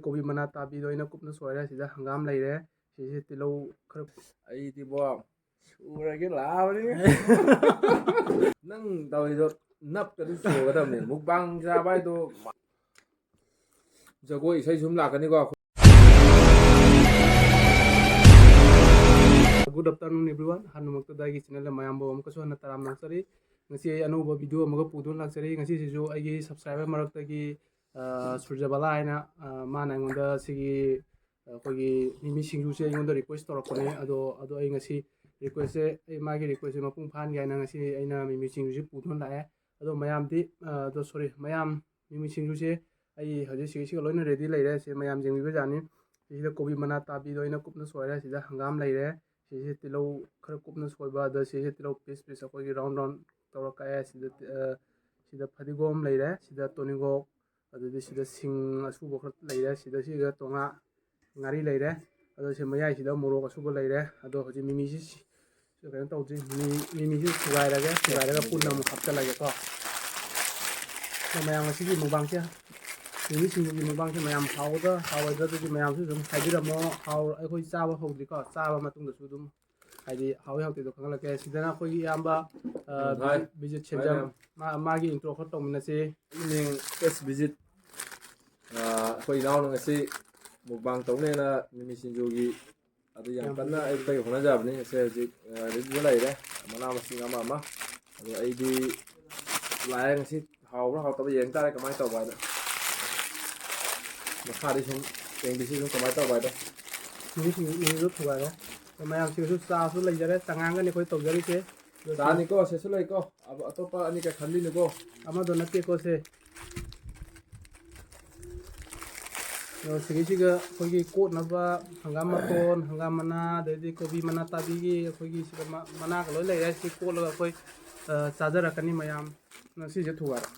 ꯀꯣꯕꯤ ꯃꯅꯥ ꯇꯥꯕꯤꯗꯣ ꯑꯩꯅ ꯀꯨꯞꯅ ꯁꯣꯏꯔꯦ ꯁꯤꯗ ꯍꯪꯒꯥꯝ ꯂꯩꯔꯦ ꯁꯤꯁꯦ ꯇꯤꯜꯍꯧ ꯈꯔ ꯑꯩꯗꯤꯕꯣ ꯁꯨꯔꯒꯦ ꯂꯥꯛꯑꯕꯅꯤ ꯅꯪ ꯇꯧꯔꯤꯗꯣ ꯅꯞꯀꯗꯤ ꯁꯨꯒꯗꯕꯅꯤ ꯃꯨꯛꯕꯥꯡ ꯆꯥꯕ ꯍꯥꯏꯗꯣ ꯖꯒꯣꯏ ꯏꯁꯩ ꯁꯨꯝ ꯂꯥꯛꯀꯅꯤꯀꯣ ꯒꯨꯗ ꯑꯐꯇꯔꯅꯨꯟ ꯑꯦꯚ꯭ꯔꯤꯋꯥꯟ ꯍꯥꯟꯅꯃꯛꯇꯗ ꯑꯩꯒꯤ ꯆꯦꯅꯦꯜꯗ ꯃꯌꯥꯝꯕꯨ ꯑꯃꯨꯛꯀꯁꯨ ꯍꯟꯅ ꯇꯔꯥꯝ ꯅꯝꯖꯔꯤ ꯉꯁꯤ ꯑꯩ ꯑꯅꯧꯕ ꯚꯤꯗꯤꯑꯣ ꯑꯃꯒ ꯄꯨꯗꯨꯅ ꯂꯥꯛꯆꯔꯤ ꯉꯁꯤꯁꯤꯁꯨ ꯑꯩꯒꯤ ꯁꯕꯁꯀ꯭ꯔꯥꯏꯕꯔ ꯃꯔꯛꯇꯒꯤ ꯁꯨꯔꯖꯕꯂꯥ ꯍꯥꯏꯅ ꯃꯥꯅ ꯑꯩꯉꯣꯟꯗ ꯁꯤꯒꯤ ꯑꯩꯈꯣꯏꯒꯤ ꯃꯤꯃꯤ ꯁꯤꯡꯖꯨꯁꯦ ꯑꯩꯉꯣꯟꯗ ꯔꯤꯀ꯭ꯋꯦꯁ ꯇꯧꯔꯛꯄꯅꯦ ꯑꯗꯣ ꯑꯩ ꯉꯁꯤ ꯔꯤꯀ꯭ꯋꯦꯁꯁꯦ ꯑꯩ ꯃꯥꯒꯤ ꯔꯤꯀ꯭ꯋꯦꯁꯁꯦ ꯃꯄꯨꯡ ꯐꯥꯍꯟꯒꯦ ꯍꯥꯏꯅ ꯉꯁꯤ ꯑꯩꯅ ꯃꯤꯃꯤ ꯁꯤꯡꯖꯨꯁꯦ ꯄꯨꯗꯨꯅ ꯂꯥꯛꯑꯦ ꯑꯗꯣ ꯃꯌꯥꯝ ꯃꯤꯃꯤ ꯁꯤꯡꯖꯨꯁꯦ ꯑꯩ ꯍꯧꯖꯤꯛ ꯁꯤꯒ ꯂꯣꯏꯅ ꯔꯦꯗꯤ ꯂꯩꯔꯦ ꯁꯤ ꯃꯌꯥꯝ ꯌꯦꯡꯕꯤꯕ ꯌꯥꯅꯤ ꯁꯤꯗ ꯀꯣꯕꯤ ꯃꯅꯥ ꯇꯥꯕꯤꯗꯣ ꯑꯩꯅ ꯀꯨꯞꯅ ꯁꯣꯏꯔꯦ ꯁꯤꯗ ꯍꯪꯒꯥꯝ ꯂꯩꯔꯦ ꯁꯤꯁꯦ ꯇꯤꯜꯍꯧ ꯈꯔ ꯀꯨꯞꯅ ꯁꯣꯏꯕ ꯑꯗ ꯁꯤꯁꯦ ꯇꯤꯜꯍꯧ ꯄꯤꯁ ꯑꯩꯈꯣꯏꯒꯤ ꯔꯥꯎꯟ ꯇꯧꯔ ꯀꯛꯑꯦ ꯁꯤꯗ ꯐꯗꯤꯒꯣꯝ ꯂꯩꯔꯦ ꯁꯤꯗ ꯇꯣꯅꯤꯡꯈꯣꯛ ꯑꯗꯨꯗꯤ ꯁꯤꯗ ꯁꯤꯡ ꯑꯁꯨꯕ ꯈꯔ ꯂꯩꯔꯦ ꯁꯤꯒ ꯉꯥꯔꯤ ꯂꯩꯔꯦ ꯑꯗꯣ ꯁꯤ ꯃꯌꯥꯏꯁꯤꯗ ꯃꯣꯔꯣꯛ ꯑꯁꯨꯕ ꯂꯩꯔꯦ ꯑꯗꯣ ꯍꯧꯖꯤꯛ ꯃꯤꯃꯤꯁꯤ ꯀꯩꯅꯣ ꯇꯧꯗ꯭ꯔꯤ ꯃꯤꯃꯤꯁꯤ ꯊꯨꯒꯥꯏꯔꯒ ꯄꯨꯟꯅ ꯑꯃꯨꯛ ꯍꯥꯞꯆꯤꯜꯂꯒꯦꯀꯣ ꯃꯌꯥꯝ ꯉꯁꯤꯒꯤ ꯃꯨꯛꯕꯥꯡꯁꯦ ꯃꯤꯃꯤ ꯁꯤꯡꯖꯨꯒꯤ ꯃꯨꯛꯕꯥꯡꯁꯦ ꯃꯌꯥꯝ ꯍꯥꯎꯔꯣꯏꯗ꯭ꯔꯥ ꯑꯗꯨꯗꯤ ꯃꯌꯥꯝꯁꯨ ꯑꯗꯨꯝ ꯍꯥꯏꯕꯤꯔꯝꯃꯣ ꯑꯩꯈꯣꯏ ꯆꯥꯕ ꯍꯧꯗ꯭ꯔꯤꯀꯣ ꯆꯥꯕ ꯃꯇꯨꯡꯗꯁꯨ ꯑꯗꯨꯝ ꯍꯥꯏꯗꯤ ꯍꯥꯎꯋꯤ ꯍꯥꯎꯇꯦꯗꯣ ꯈꯪꯍꯜꯂꯛꯀꯦ ꯁꯤꯗꯅ ꯑꯩꯈꯣꯏꯒꯤ ꯏꯌꯥꯝꯕ ꯕꯤꯖꯤꯠ ꯁꯦꯟꯖꯝ ꯃꯥꯒꯤ ꯏꯟꯇ꯭ꯔꯣ ꯈꯔ ꯇꯧꯃꯤꯟꯅꯁꯤ ꯏꯚꯤꯅꯤꯡ ꯑꯦꯁ ꯚꯤꯖꯤꯠ ꯑꯩꯈꯣꯏ ꯏꯅꯥꯎꯅ ꯉꯁꯤ ꯃꯨꯛꯕꯥꯡ ꯇꯧꯅꯦꯅ ꯃꯤꯃꯤ ꯁꯤꯡꯖꯨꯒꯤ ꯑꯗꯨ ꯌꯥꯝ ꯀꯟꯅ ꯑꯌꯨꯛꯇꯒꯤ ꯍꯣꯠꯅꯖꯕꯅꯤ ꯉꯁꯤ ꯍꯧꯖꯤꯛ ꯔꯦꯗꯤꯗ ꯂꯩꯔꯦ ꯃꯅꯥ ꯃꯁꯤꯡ ꯑꯃ ꯑꯗꯣ ꯑꯩꯗꯤ ꯂꯥꯛꯑꯦ ꯉꯁꯤ ꯍꯥꯎꯕ꯭ꯔꯥ ꯍꯥꯎꯇꯕ ꯌꯦꯡ ꯇꯥꯔꯦ ꯀꯃꯥꯏꯅ ꯇꯧꯕ ꯍꯥꯏꯗꯣ ꯃꯈꯥꯗꯤ ꯁꯨꯝ ꯌꯦꯡꯕꯤꯁꯤ ꯁꯨꯝ ꯀꯃꯥꯏꯅ ꯇꯧꯕ ꯍꯥꯏꯗꯣ ꯃꯤꯃꯤꯗꯣ ꯊꯨꯒꯥꯏꯔꯣ ꯃꯌꯥꯝꯁꯤꯒꯁꯨ ꯆꯥꯁꯨ ꯂꯩꯖꯔꯦ ꯆꯉꯥꯡꯒꯅꯤ ꯑꯩꯈꯣꯏ ꯇꯧꯖꯔꯤꯁꯦ ꯆꯥꯅꯤꯀꯣ ꯁꯤꯁꯨ ꯂꯩꯀꯣ ꯑꯇꯣꯞꯄ ꯑꯅꯤ ꯀꯩ ꯈꯜꯂꯤꯅꯤꯀꯣ ꯑꯃꯗꯣ ꯅꯠꯇꯦꯀꯣ ꯁꯦ ꯁꯤꯒꯤꯁꯤꯒ ꯑꯩꯈꯣꯏꯒꯤ ꯀꯣꯠꯅꯕ ꯍꯪꯒꯥꯝ ꯃꯇꯣꯟ ꯍꯪꯒꯥꯝ ꯃꯅꯥ ꯑꯗꯩꯗꯤ ꯀꯣꯕꯤ ꯃꯅꯥ ꯇꯥꯕꯤꯒꯤ ꯑꯩꯈꯣꯏꯒꯤ ꯁꯤꯗ ꯃꯅꯥꯒ ꯂꯣꯏ ꯂꯩꯔꯦ ꯁꯤ ꯀꯣꯠꯂꯒ ꯑꯩꯈꯣꯏ ꯆꯥꯖꯔꯛꯀꯅꯤ ꯃꯌꯥꯝ ꯁꯤꯁꯦ ꯊꯨꯒꯥꯏꯔꯣ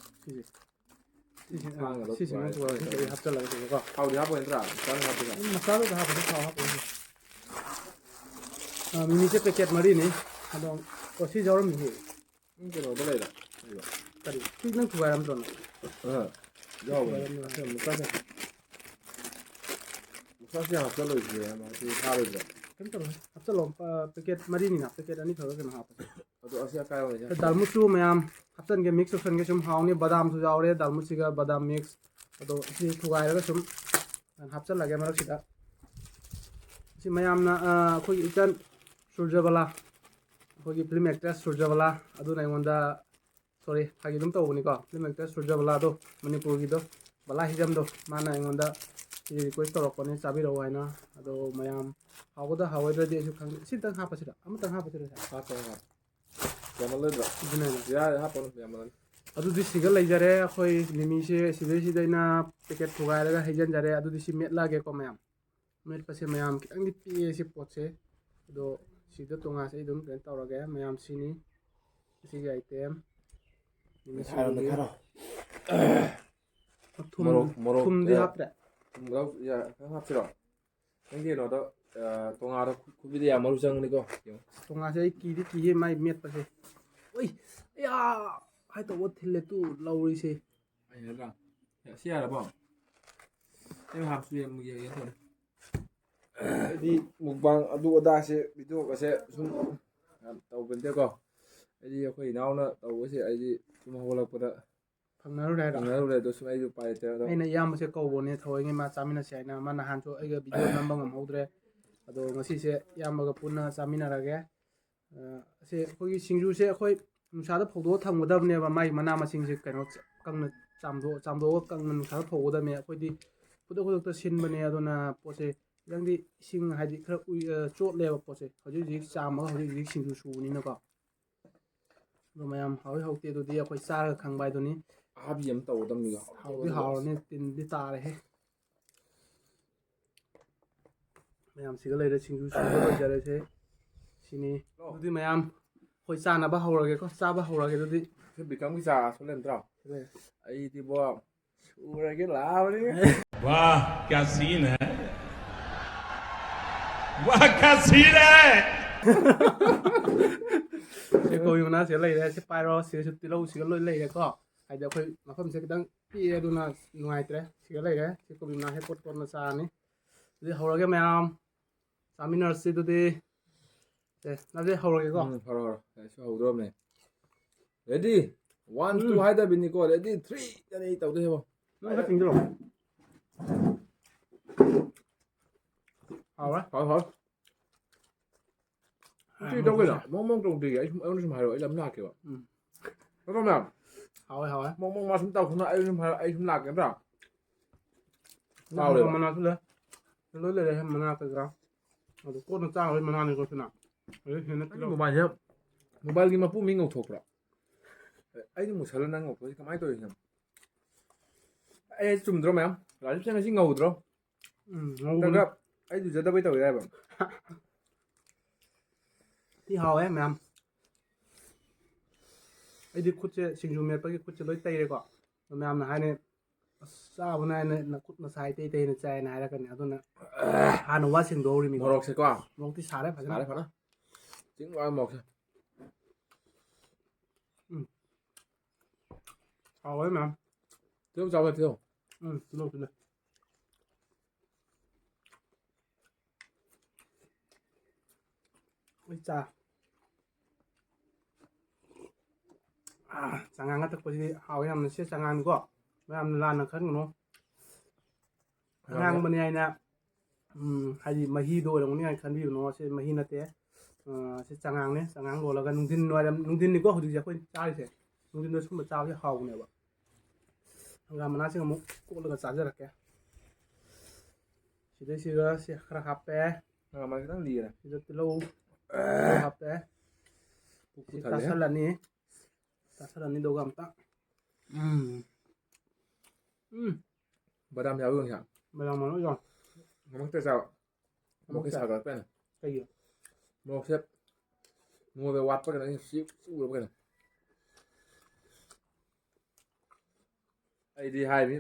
ꯁꯤꯁꯤꯃ ꯑꯩ ꯍꯥꯞꯆꯤꯜꯂꯒ ꯁꯤꯗꯀꯣ ꯊꯥꯎꯗꯤ ꯍꯥꯞꯄꯣꯏ ꯅꯠꯇ꯭ꯔꯥ ꯃꯆꯥꯗꯨꯗ ꯍꯥꯞꯄꯗꯤ ꯊꯥꯎ ꯍꯥꯞꯄꯣꯏ ꯃꯤꯃꯤꯁꯦ ꯄꯦꯀꯦꯠ 4ꯅꯤ ꯑꯗꯣ ꯁꯤ ꯌꯥꯎꯔꯝꯃꯤꯁꯦ ꯀꯩꯅꯣꯗ ꯂꯩꯔꯦ ꯀꯔꯤ ꯁꯤ ꯅꯪ ꯊꯨꯒꯥꯏꯔꯝꯗ꯭ꯔꯣ ꯅꯪ ꯌꯥꯎꯕꯅꯦ ꯃꯨꯛꯁꯥꯁꯦ ꯍꯥꯞꯆꯜꯂꯣꯏꯁꯦ ꯁꯤ ꯊꯥꯔꯣꯏꯗ꯭ꯔꯣ ꯀꯩꯝ ꯇꯧꯔꯣꯏ ꯍꯥꯞꯆꯤꯜꯂꯣ ꯄꯦꯀꯦꯠ 4ꯅꯤꯅ ꯄꯦꯀꯦꯠ 2 ꯈꯛꯇ ꯀꯩꯅꯣ ꯍꯥꯞꯄꯁꯦ ꯑꯗꯣ ꯑꯁꯤ ꯑꯀꯥꯏꯕꯁꯦ ꯗꯥꯜꯃꯨꯛꯁꯨ ꯃꯌꯥꯝ ꯍꯥꯞꯆꯤꯟꯒꯦ ꯃꯤꯛꯁ ꯇꯧꯁꯟꯒꯦ ꯁꯨꯝ ꯍꯥꯎꯅꯤ ꯕꯗꯥꯝꯁꯨ ꯌꯥꯎꯔꯦ ꯗꯥꯜꯃꯨꯛꯁꯤꯒ ꯕꯗꯥꯝ ꯃꯤꯛꯁ ꯑꯗꯣ ꯁꯤ ꯊꯨꯒꯥꯏꯔꯒ ꯁꯨꯝ ꯍꯥꯞꯆꯤꯜꯂꯒꯦ ꯃꯔꯛꯁꯤꯗ ꯁꯤ ꯃꯌꯥꯝꯅ ꯑꯩꯈꯣꯏꯒꯤ ꯏꯆꯟ ꯁꯨꯔꯖꯕꯂꯥ ꯑꯩꯈꯣꯏꯒꯤ ꯐꯤꯂꯝ ꯑꯦꯛꯇ꯭ꯔꯦꯁ ꯁꯨꯔꯖꯕꯂꯥ ꯑꯗꯨꯅ ꯑꯩꯉꯣꯟꯗ ꯁꯣꯔꯤ ꯐꯥꯒꯤ ꯑꯗꯨꯝ ꯇꯧꯕꯅꯤꯀꯣ ꯐꯤꯂꯝ ꯑꯦꯛꯇ꯭ꯔꯦꯁ ꯁꯨꯔꯖꯕꯂꯥꯗꯣ ꯃꯅꯤꯄꯨꯔꯒꯤꯗꯣ ꯕꯂꯥ ꯍꯤꯖꯝꯗꯣ ꯃꯥꯅ ꯑꯩꯉꯣꯟꯗ ꯁꯤ ꯔꯤꯀ꯭ꯋꯦꯁ ꯇꯧꯔꯛꯄꯅꯦ ꯆꯥꯕꯤꯔꯛꯑꯣ ꯍꯥꯏꯅ ꯑꯗꯣ ꯃꯌꯥꯝ ꯍꯥꯎꯒꯗ꯭ꯔꯥ ꯍꯥꯎꯔꯣꯏꯗ꯭ꯔꯗꯤ ꯑꯩꯁꯨ ꯈꯪꯗꯦ ꯁꯤꯇꯪ ꯍꯥꯞꯄꯁꯤꯔ ꯑꯃꯇꯪ ꯍꯥꯞꯄꯁꯤꯔ ꯌꯥꯝꯃꯜꯂꯣꯏꯗ꯭ꯔꯣ ꯌꯥꯔꯦ ꯍꯥꯞꯄꯅꯨ ꯌꯥꯝꯃꯜꯂꯅꯤ ꯑꯗꯨꯗꯤ ꯁꯤꯒ ꯂꯩꯖꯔꯦ ꯑꯩꯈꯣꯏ ꯃꯤꯃꯤꯁꯦ ꯁꯤꯗꯩꯁꯤꯗ ꯑꯩꯅ ꯄꯦꯀꯦꯠ ꯊꯨꯒꯥꯏꯔꯒ ꯍꯩꯖꯤꯟꯖꯔꯦ ꯑꯗꯨꯗꯤ ꯁꯤ ꯃꯦꯠꯂꯛꯑꯒꯦꯀꯣ ꯃꯌꯥꯝ ꯃꯦꯠꯄꯁꯦ ꯃꯌꯥꯝ ꯈꯤꯇꯪꯗꯤ ꯄꯤꯛꯑꯦ ꯁꯤ ꯄꯣꯠꯁꯦ ꯑꯗꯣ ꯁꯤꯗ ꯇꯣꯉꯥꯟꯁꯦ ꯑꯩ ꯑꯗꯨꯝ ꯀꯩꯅꯣ ꯇꯧꯔꯒꯦ ꯃꯌꯥꯝ ꯁꯤꯅꯤ ꯁꯤꯒꯤ ꯑꯥꯏꯇꯦꯝ ꯃꯤꯃꯤ ꯁꯤꯡꯖꯨꯒꯤ ꯊꯨꯝꯗꯤ ꯍꯥꯞꯇ꯭ꯔꯦ ꯍꯥꯞꯁꯤꯔꯣ ꯅꯪꯒꯤ ꯀꯩꯅꯣꯗꯣ ꯇꯣꯉꯥꯗꯣ ꯈꯨꯕꯤꯗ ꯌꯥꯝ ꯃꯔꯨ ꯆꯪꯕꯅꯤꯀꯣ ꯇꯣꯉꯥꯁꯦ ꯑꯩ ꯀꯤꯌꯦ ꯃꯥꯏ ꯃꯦꯠꯄꯁꯦ ꯑꯣꯏ ꯑꯌꯥ ꯍꯥꯏꯇꯧꯕ ꯊꯤꯜꯂꯦ ꯇꯨ ꯂꯧꯔꯤꯁꯦ ꯅꯠꯇ꯭ꯔꯥ ꯁꯤ ꯌꯥꯔꯕꯣ ꯑꯩ ꯍꯥꯞꯁꯨ ꯌꯦꯡꯒꯦ ꯇꯧꯔꯦ ꯑꯩꯗꯤ ꯃꯨꯛꯕꯥꯡ ꯑꯗꯨ ꯑꯗꯥꯁꯦ ꯚꯤꯗꯤꯑꯣꯒꯁꯦ ꯁꯨꯝ ꯌꯥꯝ ꯇꯧꯒꯟꯗꯦꯀꯣ ꯑꯩꯗꯤ ꯑꯩꯈꯣꯏ ꯏꯅꯥꯎꯅ ꯇꯧꯕꯁꯦ ꯑꯩꯗꯤ ꯁꯨꯝ ꯍꯧꯒꯠꯂꯛꯄꯗ ꯐꯪꯅꯔꯨꯔꯦ ꯑꯗꯣ ꯁꯨꯝ ꯑꯩꯁꯨ ꯎꯄꯥꯏ ꯂꯩꯇꯦ ꯑꯗꯣ ꯑꯩꯅ ꯏꯌꯥꯝꯕꯁꯦ ꯀꯧꯕꯅꯦ ꯊꯑꯣꯏꯉꯩ ꯃꯥ ꯆꯥꯃꯤꯟꯅꯁꯦ ꯍꯥꯏꯅ ꯃꯥ ꯅꯍꯥꯟꯁꯨ ꯑꯩꯒ ꯚꯤꯗꯤꯑꯣ ꯅꯝꯕ ꯉꯝꯍꯧꯗ꯭ꯔꯦ ꯑꯗꯣ ꯉꯁꯤꯁꯦ ꯏꯌꯥꯝꯕꯒ ꯄꯨꯟꯅ ꯆꯥꯃꯤꯟꯅꯔꯒꯦ ꯑꯁꯤ ꯑꯩꯈꯣꯏꯒꯤ ꯁꯤꯡꯖꯨꯁꯦ ꯑꯩꯈꯣꯏ ꯅꯨꯡꯁꯥꯗ ꯐꯧꯗꯣꯛꯑ ꯊꯝꯒꯗꯕꯅꯦꯕ ꯃꯥꯒꯤ ꯃꯅꯥ ꯃꯁꯤꯡꯁꯦ ꯀꯩꯅꯣ ꯀꯪꯅ ꯆꯥꯝꯗꯣꯛꯑꯒ ꯀꯪꯅ ꯅꯨꯡꯁꯥꯗ ꯐꯧꯒꯗꯕꯅꯦ ꯑꯩꯈꯣꯏꯗꯤ ꯈꯨꯗꯛꯇ ꯁꯤꯟꯕꯅꯦ ꯑꯗꯨꯅ ꯄꯣꯠꯁꯦ ꯈꯤꯇꯪꯗꯤ ꯏꯁꯤꯡ ꯍꯥꯏꯗꯤ ꯈꯔ ꯆꯣꯠꯂꯦꯕ ꯄꯣꯠꯁꯦ ꯍꯧꯖꯤꯛ ꯆꯥꯝꯃꯒ ꯍꯧꯖꯤꯛ ꯁꯤꯡꯖꯨ ꯁꯨꯕꯅꯤꯅꯀꯣ ꯑꯗꯣ ꯃꯌꯥꯝ ꯍꯥꯎꯋꯤ ꯍꯥꯎꯇꯦ ꯑꯗꯨꯗꯤ ꯑꯩꯈꯣꯏ ꯆꯥꯔꯒ ꯈꯪꯕ ꯍꯥꯏꯗꯨꯅꯤ ꯑꯍꯥꯕꯤ ꯑꯃ ꯇꯧꯒꯗꯕꯅꯤꯀꯣ ꯍꯥꯎꯗꯤ ꯍꯥꯎꯔꯅꯤ ꯇꯤꯟꯗꯤ ꯇꯥꯔꯦꯍꯦ ꯃꯌꯥꯝꯁꯤꯒ ꯂꯩꯔꯦ ꯁꯤꯡꯖꯨ ꯁꯨꯕ ꯂꯣꯏꯖꯔꯁꯦ ꯁꯤꯅꯤ ꯑꯗꯨꯗꯤ ꯃꯌꯥꯝ ꯑꯩꯈꯣꯏ ꯆꯥꯅꯕ ꯍꯧꯔꯒꯦꯀꯣ ꯆꯥꯕ ꯍꯧꯔꯒꯦ ꯑꯗꯨꯗꯤ ꯕꯤꯀꯝꯒꯤ ꯆꯥꯁꯨ ꯅꯠꯇ꯭ꯔꯣ ꯑꯩꯗꯤꯕꯣ ꯁꯨꯔꯒꯦ ꯂꯥꯛꯑꯕꯅꯤ वाह क्या सीन है वाह क्या सीन है ꯀꯣꯕꯤ ꯃꯅꯥꯁꯤꯒ ꯂꯩꯔꯦ ꯁꯤ ꯄꯥꯏꯔꯣ ꯁꯤꯒꯁꯨ ꯇꯤꯜꯍꯧ ꯁꯤꯒ ꯂꯣꯏ ꯂꯩꯔꯦꯀꯣ ꯍꯥꯏꯗꯤ ꯑꯩꯈꯣꯏ ꯃꯐꯝꯁꯦ ꯈꯤꯇꯪ ꯄꯤꯛꯑꯦ ꯑꯗꯨꯅ ꯅꯨꯡꯉꯥꯏꯇ꯭ꯔꯦ ꯁꯤꯒ ꯂꯩꯔꯦ ꯁꯤ ꯀꯣꯕꯤ ꯃꯅꯥ ꯍꯦꯛꯄ ꯀꯣꯟꯅ ꯆꯥꯔꯅꯤ ꯑꯗꯨꯗꯤ ꯍꯧꯔꯒꯦ ꯃꯌꯥꯝ ꯆꯥꯃꯤꯟꯅꯔꯁꯤ ꯑꯗꯨꯗꯤ ꯅꯪꯗꯤ ꯍꯧꯔꯒꯦꯀꯣ ꯍꯧꯔꯣ ꯍꯧꯔꯣ ꯁꯤ ꯍꯧꯗ꯭ꯔꯣꯕꯅꯦ ꯔꯦꯗꯤ 1 2 ꯍꯥꯏꯗꯕꯤꯅꯤꯀꯣ ꯔꯦꯗꯤ 3 ꯗꯅꯤ ꯇꯧꯗꯣꯏꯁꯦꯕꯣ ꯅꯪ ꯈꯔ ꯊꯤꯡꯖꯤꯜꯂꯣ ꯍꯥꯎꯔꯦ ꯍꯥꯎ ꯁꯤ ꯇꯧꯒꯦꯅꯣ ꯃꯣꯡ ꯇꯧꯗ꯭ꯔꯤꯒꯦ ꯑꯩꯉꯣꯟꯗ ꯁꯨꯝ ꯍꯥꯏꯔꯛꯑꯣ ꯑꯩ ꯂꯝ ꯂꯥꯛꯀꯦꯕ ꯅꯠꯇ꯭ꯔꯣ ꯃꯌꯥꯝ ꯍꯥꯎꯋꯦ ꯃꯣꯡ ꯃꯥ ꯁꯨꯝ ꯇꯧꯈꯨꯅ ꯑꯩ ꯁꯨꯝ ꯍꯥꯏꯔꯛꯑꯣ ꯑꯩ ꯁꯨꯝ ꯂꯥꯛꯀꯦ ꯅꯠꯇ꯭ꯔꯥ ꯍꯪꯒꯥꯝ ꯃꯅꯥꯁꯨ ꯂꯩ ꯂꯣꯏ ꯂꯩꯔꯦ ꯃꯅꯥ ꯀꯩꯀꯥ ꯑꯗꯨ ꯀꯣꯟꯅ ꯆꯥꯔꯣꯏ ꯃꯅꯥꯅꯤꯀꯣ ꯁꯤꯅ ꯑꯗꯨ ꯍꯦꯟꯅ ꯅꯪꯒꯤ ꯃꯣꯕꯥꯏꯜꯁꯦ ꯃꯣꯕꯥꯏꯜꯒꯤ ꯃꯄꯨ ꯃꯤ ꯉꯧꯊꯣꯛꯄ꯭ꯔꯥ ꯑꯩꯗꯤ ꯃꯨꯁꯜꯂ ꯅꯪ ꯉꯧꯊꯣꯛꯏꯁꯦ ꯀꯃꯥꯏꯅ ꯇꯧꯔꯤꯅꯣ ꯑꯩ ꯆꯨꯝꯗ꯭ꯔꯣ ꯃꯌꯥꯝ ꯔꯥꯖꯤꯞꯁꯦ ꯉꯁꯤ ꯉꯧꯗ꯭ꯔꯣ ꯉꯧꯕꯅꯤ ꯅꯠꯇ꯭ꯔꯒ ꯑꯩ ꯂꯨꯖꯗꯕꯩ ꯇꯧꯋꯦ ꯍꯥꯏꯕ ꯊꯤ ꯍꯥꯎꯋꯦ ꯃꯌꯥꯝ ꯑꯩꯗꯤ ꯈꯨꯠꯁꯦ ꯁꯤꯡꯖꯨ ꯃꯦꯠꯄꯒꯤ ꯈꯨꯠꯁꯦ ꯂꯣꯏ ꯇꯩꯔꯦꯀꯣ ꯑꯗꯣ ꯃꯌꯥꯝꯅ ꯍꯥꯏꯅꯩ ꯑꯁ ꯆꯥꯕ ꯅꯥꯏꯅ ꯅꯈꯨꯠ ꯅꯁꯥ ꯏꯇꯩ ꯇꯩꯅ ꯆꯥꯏꯅ ꯍꯥꯏꯔꯛꯀꯅꯤ ꯑꯗꯨꯅ ꯍꯥꯟꯅ ꯋꯥ ꯁꯦꯡꯗꯣꯛꯍꯧꯔꯤꯃꯤꯀꯣ ꯃꯣꯔꯣꯛꯁꯦꯀꯣ ꯃꯣꯔꯣꯛꯇꯤ ꯁꯥꯔꯦ ꯐꯖꯅ ꯆꯤꯡ ꯋꯥ ꯃꯣꯔꯣꯛꯁꯦ ꯍꯥꯎꯋꯦ ꯃꯌꯥꯝ ꯇꯤꯜꯍꯧ ꯆꯥꯎꯕ ꯇꯤꯜꯍꯧ ꯇꯤꯜꯍꯧ ꯂꯩ ꯑꯩ ꯆꯥ ꯆꯉꯥꯡꯒ ꯊꯛꯄꯁꯤꯗꯤ ꯍꯥꯎꯋꯦ ꯌꯥꯝꯅ ꯁꯤ ꯆꯉꯥꯡꯅꯤꯀꯣ ꯃꯌꯥꯝꯅ ꯂꯥꯟꯅ ꯈꯟꯒꯅꯨ ꯑꯉꯥꯡꯕꯅꯤ ꯍꯥꯏꯅ ꯍꯥꯏꯗꯤ ꯃꯍꯤꯗꯣ ꯑꯣꯏꯔꯝꯒꯅꯤ ꯍꯥꯏꯅ ꯈꯟꯕꯤꯒꯅꯨ ꯁꯤ ꯃꯍꯤ ꯅꯠꯇꯦ ꯁꯤ ꯆꯉꯥꯡꯅꯦ ꯆꯉꯥꯡ ꯂꯣꯜꯂꯒ ꯅꯨꯡꯊꯤꯟ ꯋꯥꯏꯔꯝ ꯅꯨꯡꯊꯤꯟꯅꯤꯀꯣ ꯍꯧꯖꯤꯛꯁꯦ ꯑꯩꯈꯣꯏ ꯆꯥꯔꯤꯁꯦ ꯅꯨꯡꯊꯤꯟꯗ ꯁꯨꯝꯕ ꯆꯥꯕꯁꯦ ꯍꯥꯎꯕꯅꯦꯕ ꯍꯪꯒꯥꯝ ꯃꯅꯥꯁꯤꯡ ꯑꯃꯨꯛ ꯀꯣꯠꯂꯒ ꯆꯥꯖꯔꯛꯀꯦ ꯁꯤꯗꯩꯁꯤꯒ ꯁꯤ ꯈꯔ ꯍꯥꯞꯄꯦ ꯃꯥ ꯈꯤꯇꯪ ꯂꯤꯔꯦ ꯁꯤꯗ ꯇꯤꯜꯍꯧ ꯍꯥꯞꯄꯦ ꯁꯤ ꯊꯜꯂꯦ ꯇꯥꯁꯜꯂꯅꯤ ꯑꯗꯨꯒ ꯑꯝꯇ ꯕꯗꯥꯝ ꯌꯥꯎꯕ ꯌꯣꯡꯁꯥ ꯕꯗꯥꯝ ꯃꯔꯨ ꯌꯥꯎ ꯉꯃꯛꯇ ꯆꯥꯕ ꯃꯣꯔꯣꯛꯁꯦ ꯁꯥꯒꯠꯂꯛꯄꯩꯅꯦ ꯀꯩꯒꯤ ꯃꯣꯔꯣꯛꯁꯦ ꯅꯣꯡꯃꯗ ꯋꯥꯠꯄ ꯀꯩꯅꯣ ꯆꯨꯔꯕ ꯀꯩꯅꯣ ꯑꯩꯗꯤ ꯍꯥꯏꯔꯤ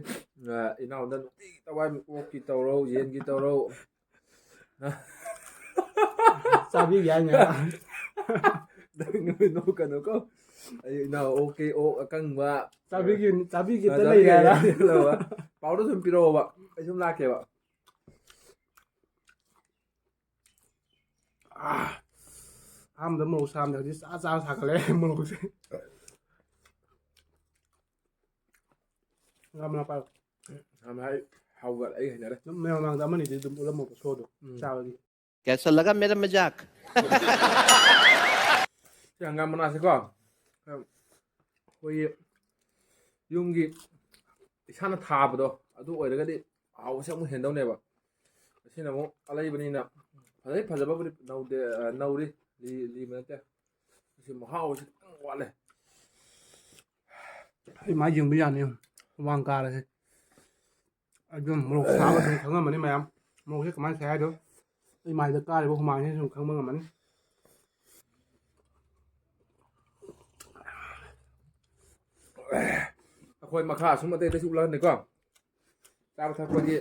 ꯏꯅꯥꯎꯗ ꯅꯨꯡꯇꯤꯒꯤ ꯇꯋꯥꯏ ꯑꯣꯛꯀꯤ ꯇꯧꯔꯧ ꯌꯦꯟꯒꯤ ꯇꯧꯔꯧ ꯆꯥꯕꯤꯒꯦ ꯍꯥꯏꯅꯦ ꯅꯣꯛꯀꯅꯨꯀꯣ ꯑꯩ ꯏꯅꯥꯎ ꯑꯣꯛꯀꯤ ꯑꯣꯛ ꯑꯀꯪꯕ ꯆꯥꯕꯤꯒꯦꯇ ꯂꯩꯔꯦ ꯍꯥꯏꯔ ꯄꯥꯎꯗ ꯁꯨꯝ ꯄꯤꯔꯛꯑꯣꯕ ꯑꯩ ꯁꯨꯝ ꯂꯥꯛꯀꯦꯕ ꯑꯍꯥꯟꯕꯗ ꯃꯣꯔꯣꯛ ꯁꯥꯔꯝꯗꯦ ꯍꯧꯖꯤꯛ ꯆꯥ ꯁꯥꯒꯠꯂꯛꯑꯦ ꯃꯣꯔꯣꯛꯁꯦ ꯍꯪꯒꯥꯝ ꯃꯅꯥ ꯄꯥꯏꯌꯣ ꯍꯥꯎꯒ ꯑꯩ ꯍꯩꯅꯔꯦ ꯑꯗꯨꯝ ꯃꯌꯥꯝ ꯃꯃꯥꯡꯗ ꯑꯃꯅꯤꯗꯤ ꯑꯗꯨꯝ ꯎꯠꯂꯝꯃꯣꯕ ꯁꯣꯗꯣ ꯆꯥꯕꯒꯤ कैसा लगा मेरा मजाक ꯁꯤ ꯍꯪꯒꯥꯝ ꯃꯅꯥꯁꯦꯀꯣ ꯑꯩꯈꯣꯏꯒꯤ ꯌꯨꯝꯒꯤ ꯏꯁꯥꯅ ꯊꯥꯕꯗꯣ ꯑꯗꯨ ꯑꯣꯏꯔꯒꯗꯤ ꯍꯥꯎꯕꯁꯦ ꯑꯃꯨꯛ ꯍꯦꯟꯗꯧꯅꯦꯕ ꯑꯁꯤꯅ ꯑꯃꯨꯛ ꯑꯂꯩꯕꯅꯤꯅ ꯐꯖꯕꯕꯨꯗꯤ ꯅꯧꯔꯤ ꯂꯤꯕ ꯅꯠꯇꯦ ꯑꯁꯤ ꯃꯍꯥꯎꯁꯤ ꯈꯤꯇꯪ ꯋꯥꯠꯂꯦ ꯑꯩ ꯃꯥꯏ ꯌꯦꯡꯕ ꯌꯥꯅꯤ ꯍꯨꯃꯥꯡ ꯀꯥꯔꯁꯦ ꯑꯗꯨꯝ ꯃꯣꯔꯣꯛ ꯁꯥꯕ ꯑꯗꯨꯝ ꯈꯪꯉꯝꯃꯅꯤ ꯃꯌꯥꯝ ꯃꯣꯔꯣꯛꯁꯦ ꯀꯃꯥꯏꯅ ꯁꯥꯏ ꯍꯥꯏꯗꯣ ꯑꯩ ꯃꯥꯏꯗ ꯀꯥꯔꯤꯕ ꯍꯨꯃꯥꯡꯁꯤ ꯁꯨꯝ ꯈꯪꯕ ꯉꯝꯃꯅꯤ ꯑꯩꯈꯣꯏ ꯃꯈꯥ ꯑꯁꯨꯝ ꯑꯇꯩ ꯑꯇꯩꯁꯨ ꯎꯠꯂꯛꯀꯅꯤꯀꯣ ꯆꯥꯕ ꯊꯛꯄꯒꯤ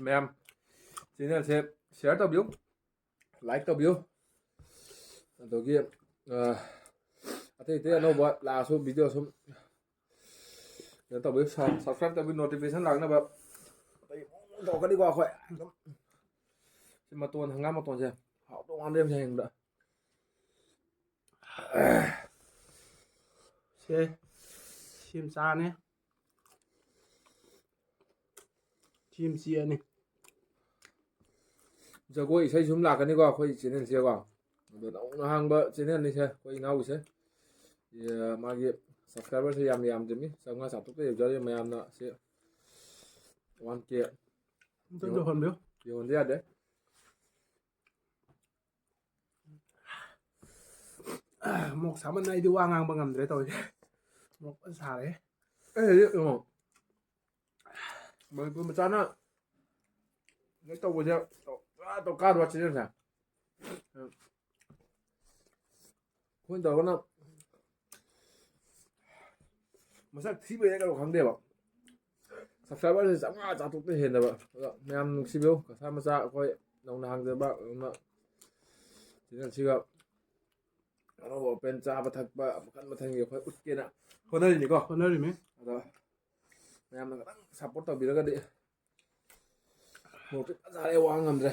ꯃꯌꯥꯝ ꯆꯦꯅꯦꯜꯁꯦ ꯁꯤꯌꯥꯔ ꯇꯧꯕꯤꯌꯨ ꯂꯥꯏꯛ ꯇꯧꯕꯤꯌꯨ ꯑꯗꯒꯤ ꯑꯇꯩ ꯑꯅꯧꯕ ꯂꯥꯛꯑꯁꯨ ꯚꯤꯗꯤꯑꯣ ꯁꯨꯝ ꯀꯩꯅꯣ ꯇꯧꯕꯤꯌꯨ ꯁꯕꯁꯀ꯭ꯔꯥꯏꯕ ꯇꯧꯕꯤꯌꯨ ꯅꯣꯇꯤꯐꯤꯀꯦꯁꯟ ꯂꯥꯛꯅꯕ ꯑꯇꯩ ꯇꯧꯔꯛꯀꯅꯤꯀꯣ ꯑꯩꯈꯣꯏ ꯑꯗꯨꯝ ꯁꯤ ꯃꯇꯣꯟ ꯍꯪꯒꯥꯝ ꯃꯇꯣꯟꯁꯦ ꯍꯥꯎꯗꯧ ꯃꯥꯟꯗꯦ ꯍꯌꯦꯡꯗ ꯁꯤꯃ ꯆꯥꯔꯅꯤ ꯁꯤꯃ ꯆꯤꯛꯑꯅꯤ ꯖꯒꯣꯏ ꯏꯁꯩ ꯁꯨꯝ ꯂꯥꯛꯀꯅꯤꯀꯣ ꯑꯩꯈꯣꯏ ꯆꯦꯅꯦꯜꯁꯦꯀꯣ ꯑꯗꯣ ꯅꯧꯅ ꯍꯥꯡꯕ ꯆꯦꯅꯦꯜꯅꯤꯁꯦ ꯑꯩꯈꯣꯏ ꯏꯅꯥꯎꯒꯤꯁꯦ ꯃꯥꯒꯤ ꯁꯕꯁꯀ꯭ꯔꯥꯏꯕꯔꯁꯦ ꯌꯥꯝꯅ ꯌꯥꯝꯗ꯭ꯔꯤꯕꯅꯤ 500-600 ꯌꯧꯖꯔꯤ ꯃꯌꯥꯝꯅ ꯁꯤ 1K ꯑꯝꯇꯪ ꯇꯧꯍꯟꯕꯤꯌꯨ ꯌꯧꯍꯟꯕ ꯌꯥꯗꯦ ꯃꯣꯔꯣꯛ ꯁꯥꯃꯟꯅ ꯑꯩꯗꯤ ꯋꯥ ꯉꯥꯡꯕ ꯉꯝꯗ꯭ꯔꯦ ꯇꯧꯔꯤꯁꯦ ꯃꯣꯔꯣꯛ ꯐꯖꯅ ꯁꯥꯔꯦ ꯑꯩ ꯍꯧꯖꯤꯛ ꯀꯩꯅꯣ ꯃꯅꯤꯄꯨꯔ ꯃꯆꯥꯅ ꯀꯩꯅꯣ ꯇꯧꯕꯁꯦ ꯀꯥꯗꯕ ꯆꯦꯅꯦꯜꯁꯦ ꯑꯩꯈꯣꯏꯅ ꯇꯧꯔꯒꯅ ꯃꯁꯛ ꯊꯤꯕꯩꯔ ꯀꯩꯅꯣ ꯈꯪꯗꯦꯕ ꯁꯕꯁꯀ꯭ꯔꯥꯏꯕꯔꯁꯦ 500-600 ꯍꯦꯟꯗꯕ ꯑꯗꯣ ꯃꯌꯥꯝ ꯅꯨꯡꯁꯤꯕꯤꯌꯨ ꯃꯆꯥ ꯃꯆꯥ ꯑꯩꯈꯣꯏ ꯅꯧꯅ ꯍꯥꯡꯖꯕ ꯑꯗꯨꯅ ꯆꯦꯅꯦꯜꯁꯤꯒ ꯑꯅꯧꯕ ꯑꯣꯄꯦꯟ ꯆꯥꯕ ꯊꯛꯄ ꯃꯈꯜ ꯃꯊꯦꯜꯒꯤ ꯑꯩꯈꯣꯏ ꯎꯠꯀꯦꯅ ꯍꯣꯠꯅꯔꯤꯅꯤꯀꯣ ꯍꯣꯠꯅꯔꯤꯃꯤ ꯑꯗꯣ ꯃꯌꯥꯝꯅ ꯈꯤꯇꯪ ꯁꯞꯄꯣꯔꯠ ꯇꯧꯕꯤꯔꯒꯗꯤ ꯃꯣꯔꯣꯛꯇꯤ ꯐꯖꯔꯦ ꯋꯥ ꯉꯝꯗ꯭ꯔꯦ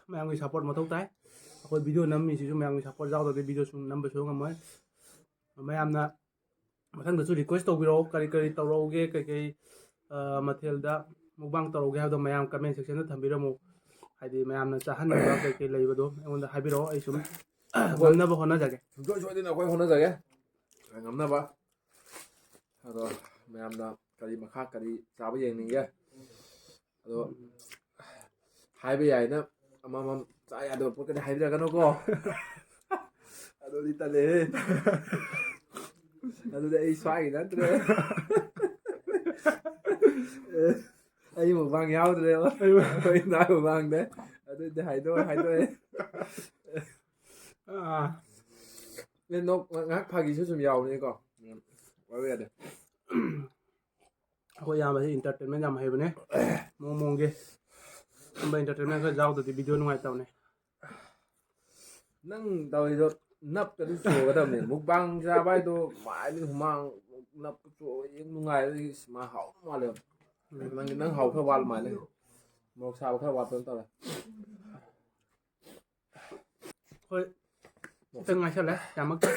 ꯃꯌꯥꯝꯒꯤ ꯁꯞꯄꯣꯔꯠ ꯃꯊꯧ ꯇꯥꯏ ꯑꯩꯈꯣꯏ ꯚꯤꯗꯤꯑꯣ ꯅꯝꯃꯤꯁꯤꯁꯨ ꯃꯌꯥꯝꯒꯤ ꯁꯞꯄꯣꯔꯠ ꯌꯥꯎꯗ꯭ꯔꯗꯤ ꯚꯤꯗꯤꯑꯣ ꯅꯝꯕꯁꯨ ꯉꯝꯃꯣꯏ ꯃꯌꯥꯝꯅ ꯃꯊꯪꯗꯁꯨ ꯔꯤꯀ꯭ꯋꯦꯁ ꯇꯧꯕꯤꯔꯛꯑꯣ ꯀꯔꯤ ꯀꯔꯤ ꯇꯧꯔꯛꯎꯒꯦ ꯀꯩꯀꯩ ꯃꯊꯦꯜꯗ ꯃꯨꯛꯕꯥꯡ ꯇꯧꯔꯧꯒꯦ ꯍꯥꯏꯕꯗꯣ ꯃꯌꯥꯝ ꯀꯃꯦꯟ ꯁꯦꯛꯁꯟꯗ ꯊꯝꯕꯤꯔꯝꯃꯨ ꯍꯥꯏꯗꯤ ꯃꯌꯥꯝꯅ ꯆꯥꯍꯟꯅꯤꯡꯕ ꯀꯩꯀꯩ ꯂꯩꯕꯗꯣ ꯑꯩꯉꯣꯟꯗ ꯍꯥꯏꯕꯤꯔꯛꯑꯣ ꯑꯩ ꯁꯨꯝ ꯉꯝꯅꯕ ꯍꯣꯠꯅꯖꯒꯦ ꯁꯨꯡꯁꯣꯏ ꯁꯣꯏꯗꯅ ꯑꯩꯈꯣꯏ ꯍꯣꯠꯅꯖꯒꯦ ꯉꯝꯅꯕ ꯑꯗꯣ ꯃꯌꯥꯝꯅ ꯀꯔꯤ ꯃꯈꯥ ꯀꯔꯤ ꯆꯥꯕ ꯌꯦꯡꯅꯤꯡꯒꯦ ꯑꯗꯣ ꯍꯥꯏꯕ ꯌꯥꯏꯅ ꯑꯃꯃꯝ ꯆꯥ ꯌꯥꯗꯕ ꯄꯣꯠꯀꯗꯤ ꯍꯥꯏꯕꯤꯔꯛꯀꯅꯨꯀꯣ ꯑꯗꯨꯗꯤ ꯇꯜꯂꯦꯍꯦ ꯑꯗꯨꯗꯤ ꯑꯩ ꯁ꯭ꯋꯥꯏꯒꯤ ꯅꯠꯇ꯭ꯔꯦ ꯑꯩ ꯃꯨꯛꯕꯥꯡ ꯌꯥꯎꯗ꯭ꯔꯦꯕ ꯑꯩꯈꯣꯏ ꯅꯍꯥꯛ ꯃꯃꯥꯡꯗ ꯑꯗꯨꯗꯤ ꯍꯥꯏꯗꯣꯛꯑꯦ ꯉꯥꯏꯍꯥꯛ ꯐꯥꯒꯤꯁꯨ ꯁꯨꯝ ꯌꯥꯎꯕꯅꯤꯀꯣ ꯋꯥꯕ ꯌꯥꯗꯦ ꯑꯩꯈꯣꯏ ꯏꯌꯥꯝꯕꯁꯤ ꯏꯟꯇꯔꯇꯦꯟꯃꯦꯟ ꯌꯥꯝ ꯍꯩꯕꯅꯦ ꯃꯑꯣꯡ ꯃꯑꯣꯡꯒꯤ ꯁꯨꯝꯕ ꯏꯟꯇꯔꯇꯦꯟꯃꯦꯟ ꯈꯔ ꯌꯥꯎꯗ꯭ꯔꯗꯤ ꯚꯤꯗꯤꯑꯣ ꯅꯨꯡꯉꯥꯏꯇꯕꯅꯦ ꯅꯪ ꯇꯧꯔꯤꯗꯣ ꯅꯞꯀꯗꯤ ꯆꯣꯒꯗꯕꯅꯦ ꯃꯨꯛꯕꯥꯡ ꯆꯥꯕ ꯍꯥꯏꯗꯣ ꯃꯥꯏꯗꯤ ꯍꯨꯃꯥꯡ ꯅꯞ ꯆꯣꯒ ꯌꯦꯡ ꯅꯨꯡꯉꯥꯏꯔꯗꯤ ꯃꯥ ꯍꯥꯎꯗꯧ ꯃꯥꯜꯂꯦꯕ ꯅꯪ ꯍꯥꯎ ꯈꯔ ꯋꯥꯠꯂ ꯃꯥꯜꯂꯦ ꯃꯣꯔꯣꯛ ꯁꯥꯕ ꯈꯔ ꯋꯥꯠꯄ ꯇꯧꯔꯦ ꯍꯣꯏ ꯈꯤꯇꯪ ꯉꯥꯏꯁꯜꯂꯦ ꯌꯥꯝꯃꯛꯇ꯭ꯔꯦ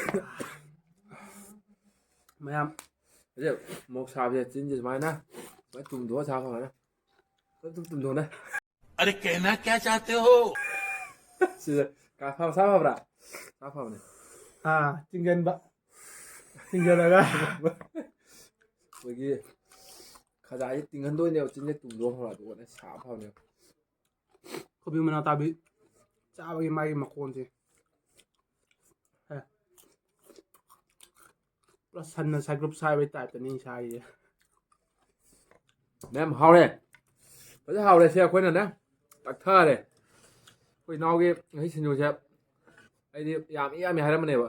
ꯃꯌꯥꯝ ꯍꯧꯖꯤꯛ ꯃꯣꯔꯣꯛ ꯁꯥꯕꯁꯦ ꯆꯤꯟꯁꯦ ꯁꯨꯃꯥꯏꯅ ꯇꯨꯝꯊꯣꯛꯑ ꯁꯥꯕ ꯐꯪꯒꯅ ꯇꯨꯝꯊꯣꯛꯅ अरे कहना क्या चाहते हो ꯁꯤꯗ ꯁꯥ ꯐꯕ꯭ꯔꯥ ꯁꯥ ꯐꯕꯅꯦ ꯆꯤꯡꯖꯟꯕ ꯆꯤꯡꯖꯜꯂꯒ ꯑꯩꯈꯣꯏꯒꯤ ꯈꯖꯥꯏꯁꯦ ꯇꯤꯡꯍꯟꯗꯣꯏꯅꯦꯕ ꯆꯤꯟꯁꯦ ꯇꯨꯝꯊꯣꯛꯈ꯭ꯔ ꯑꯗꯨꯒ ꯁꯥꯕ ꯐꯕꯅꯦꯕ ꯀꯣꯕꯤ ꯃꯅꯥ ꯇꯥꯕꯤ ꯆꯥꯕꯒꯤ ꯃꯥꯒꯤ ꯃꯈꯣꯟꯁꯦ ꯄꯨꯔꯥ ꯁꯟꯅ ꯁꯥꯏꯒ꯭ꯔꯨꯞ ꯁꯥꯏꯕꯒꯤ ꯇꯥꯏꯞꯇꯅꯤ ꯁꯥꯏꯁꯦ ꯃꯌꯥꯝ ꯍꯥꯎꯔꯦ ꯐꯖꯅ ꯍꯥꯎꯔꯦ ꯁꯦ ꯑꯩꯈꯣꯏꯅꯅꯦ ꯇꯛꯊꯔꯦ ꯑꯩꯈꯣꯏ ꯏꯅꯥꯎꯒꯤ ꯉꯁꯤ ꯁꯤꯡꯖꯨꯁꯦ ꯑꯩꯗꯤ ꯌꯥꯝꯃꯤ ꯍꯥꯏꯔꯝꯕꯅꯦꯕ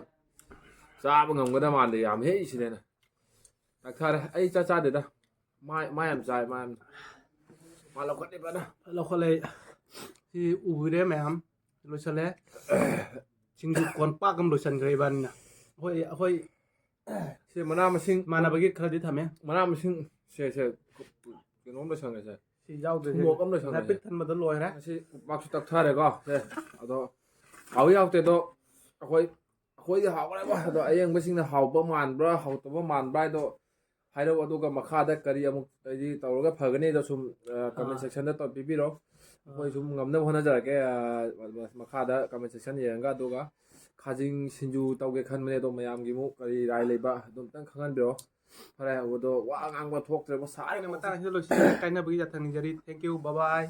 ꯆꯥꯕ ꯉꯝꯒꯗꯕ ꯃꯥꯟꯗꯦ ꯌꯥꯝ ꯍꯦꯛꯏꯁꯤꯅꯦꯅ ꯇꯛꯊꯔꯦ ꯑꯩ ꯆꯥꯗꯦꯗ ꯃꯥ ꯌꯥꯝ ꯆꯥꯏ ꯃꯥ ꯂꯧꯈꯠꯂꯦ ꯐꯖꯅ ꯂꯧꯈꯠꯂꯦ ꯁꯤ ꯎꯕꯤꯔꯦ ꯃꯌꯥꯝ ꯂꯣꯏꯁꯜꯂꯦ ꯁꯤꯡꯖꯨ ꯀꯣꯟꯄꯥꯛ ꯑꯃ ꯂꯣꯏꯁꯟꯈ꯭ꯔꯦ ꯏꯕꯥꯅꯤꯅ ꯑꯩꯈꯣꯏ ꯁꯤ ꯃꯅꯥ ꯃꯁꯤꯡ ꯏꯃꯥꯟꯅꯕꯒꯤ ꯈꯔꯗꯤ ꯊꯝꯃꯦ ꯃꯅꯥ ꯃꯁꯤꯡ ꯁꯦ ꯀꯩꯅꯣꯝ ꯂꯣꯏꯁꯟꯈ꯭ꯔꯦꯁꯦ ꯁꯤ ꯌꯥꯎꯗ꯭ꯔꯦꯁꯦ ꯊꯨꯝꯃꯣꯛ ꯑꯃ ꯉꯁꯥꯏ ꯄꯤꯛ ꯂꯣꯏꯁꯟꯈ꯭ꯔꯦꯁꯦ ꯊꯟꯕꯗ ꯂꯣꯏꯔꯦ ꯉꯁꯤ ꯄꯥꯛꯁꯨ ꯇꯛꯊꯔꯦꯀꯣ ꯁꯦ ꯑꯗꯣ ꯍꯥꯎꯏ ꯍꯥꯎꯇꯦꯗꯣ ꯑꯩꯈꯣꯏꯗꯤ ꯍꯥꯎꯈ꯭ꯔꯦꯕ ꯑꯗꯣ ꯑꯌꯦꯡꯕꯁꯤꯡꯅ ꯍꯥꯎꯕ ꯃꯥꯟꯕ꯭ꯔꯥ ꯍꯥꯎꯇꯕ ꯃꯥꯟꯕ꯭ꯔꯥ ꯍꯥꯏꯗꯣ ꯍꯥꯏꯔꯛꯎ ꯑꯗꯨꯒ ꯃꯈꯥꯗ ꯀꯔꯤ ꯑꯃꯨꯛ ꯍꯥꯏꯗꯤ ꯇꯧꯔꯒ ꯐꯒꯅꯤꯗꯣ ꯁꯨꯝ ꯀꯃꯦꯟ ꯁꯦꯛꯁꯟꯗ ꯄꯤꯕꯤꯔꯣ ꯑꯩꯈꯣꯏ ꯁꯨꯝ ꯉꯝꯅꯕ ꯍꯣꯠꯅꯖꯔꯛꯀꯦ ꯃꯈꯥꯗ ꯀꯃꯦꯟ ꯁꯦꯛꯁꯟ ꯌꯦꯡꯉꯒ ꯑꯗꯨꯒ ꯈꯥꯖꯤꯡ ꯁꯤꯡꯖꯨ ꯇꯧꯒꯦ ꯈꯟꯕꯅꯦ ꯑꯗꯣ ꯃꯌꯥꯝꯒꯤ ꯑꯃꯨꯛ ꯀꯔꯤ ꯔꯥꯏ ꯂꯩꯕ ꯑꯗꯨ ꯑꯝꯇꯪ ꯈꯪꯍꯟꯕꯤꯔꯣ ꯐꯔꯦ ꯑꯗꯣ ꯋꯥ ꯉꯥꯡꯕ ꯊꯣꯛꯇ꯭ꯔꯦꯕ ꯑꯩꯅ ꯁꯥꯏꯅ ꯃꯇꯥꯡ ꯑꯁꯤꯗ ꯂꯣꯏꯁꯤꯜꯂꯦ ꯀꯥꯏꯅꯕꯒꯤ ꯌꯥꯊꯪ ꯅꯤꯖꯔꯤ ꯊꯦꯡꯛ ꯌꯨ ꯕꯥꯏ